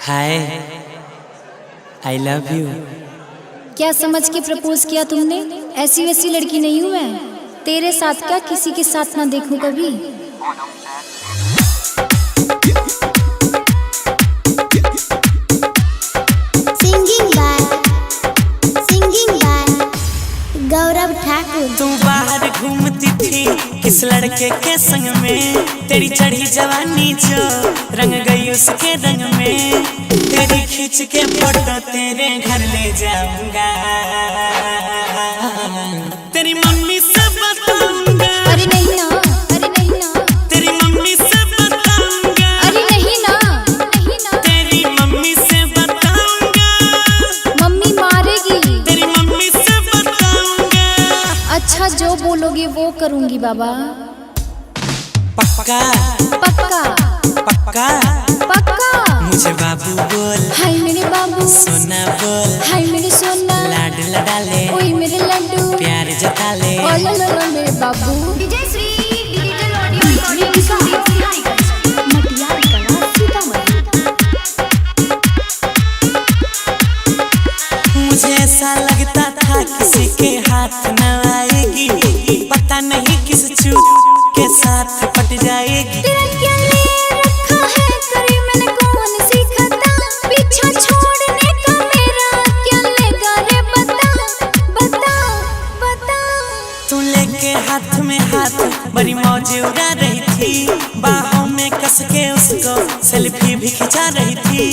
Hi, I love you. क्या समझ के प्रपोज किया तुमने? ऐसी वैसी लड़की नहीं हूँ मैं। तेरे साथ क्या किसी के साथ ना देखूं कभी। सिंगिंग बाय गौरव ठाकुर। तू बाहर घूमती थी किस लड़के के संग में, तेरी चढ़ी जवानी जो रंग गई उसके रंग में, तेरी खींच के फोटो तेरे घर ले जाऊंगा, तेरी मम्मी से बताऊंगा। अरे नहीं ना, अरे नहीं ना, तेरी मम्मी से बताऊंगा। अरे नहीं ना, नहीं ना, तेरी मम्मी से बताऊंगा। मम्मी मारेगी। तेरी मम्मी से बताऊंगा। अच्छा जो बोलोगे वो करूंगी बाबा। पक्का पक्का पक्का पक्का। मुझे बाबू बोल, हाय मेरे बाबू, सोना बोल, हाय मेरे सोना, लाड लड़ा ले, ओए मेरे लड्डू, प्यार जता ले। ओ ला ला ला मेरे बाबू। विजय श्री डिजिटल ऑडियो रिकॉर्डिंग मटियार कला सीतामढ़ी। मुझे ऐसा लगता था किसी के हाथ न आएगी, पता नहीं किस चूक के साथ पट जाएगी। तेरा क्या ले रखा है करे मैंने कौन सी खता, पीछा छोड़ने का मेरा क्या लेगा रे बता बता बता। तू लेके हाथ में हाथ बड़ी मौज उड़ा रही थी, बाहों में कस के उसको सेल्फी भी खिंचा रही थी।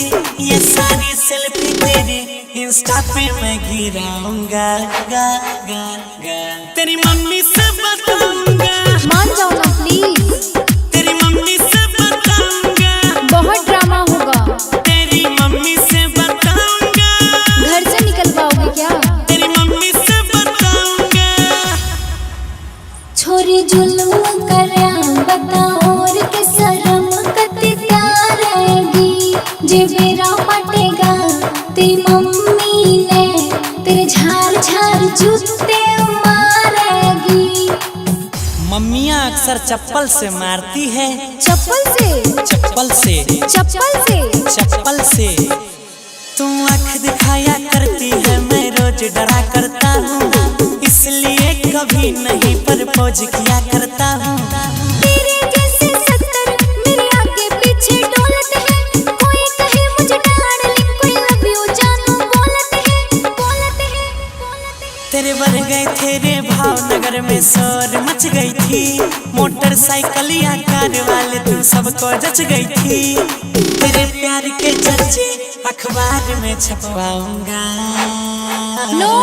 ये सारी सेल्फी तेरी इंस्टा पे मैं गिराऊंगा, गा गा गा। तेरी मम्मी से बताऊंगा। मान जाओ ना प्लीज, तेरी मम्मी से बताऊंगा। बहुत ड्रामा होगा। तेरी मम्मी से बताऊंगा। घर से निकल पाओगे क्या? तेरी मम्मी से बताऊंगा। छोरी जुल्म करया बता और के शर्म कति रहेगी, जे बेरा पटेगा तेरी मम्मी ने तेरे झार झार जूते मारेगी। मम्मियाँ अक्सर चप्पल से मारती है, चप्पल से, चप्पल से, चप्पल से, चप्पल से। तू आँख दिखाया करती है, मैं रोज डरा करता हूँ, इसलिए कभी नहीं प्रपोज किया करता हूँ। तेरे जैसे 70 मेरे आगे पीछे डोलते हैं, कोई कहे मुझे डार्लिंग, कोई लव यू जानू बोलते हैं, बोलते हैं, बोलते हैं। तेरे बढ़ गए तेरे भावनगर में शोर मच गई थी, मोटरसाइकिल या कार वाले तू सबको जच गई थी। तेरे प्यार के चर्चे अखबार में छपवाऊंगा। नो,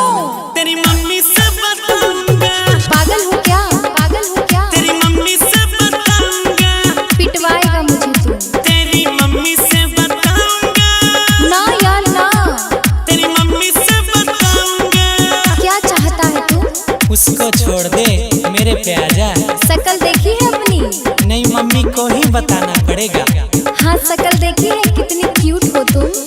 तेरी मम्मी से बताऊंगा। पागल हो क्या, पागल हो क्या? तेरी मम्मी से बताऊंगा। पिटवाएगा मुझे तू। तेरी मम्मी से बताऊंगा। ना यार ना। तेरी मम्मी से बताऊंगा। क्या चाहता है तू? उसको छोड़ दे मेरे प्याजा। शकल देखी है अपनी? नहीं, मम्मी को ही बताना पड़ेगा। हाँ शकल देखी है, कितनी क्यूट हो तुम।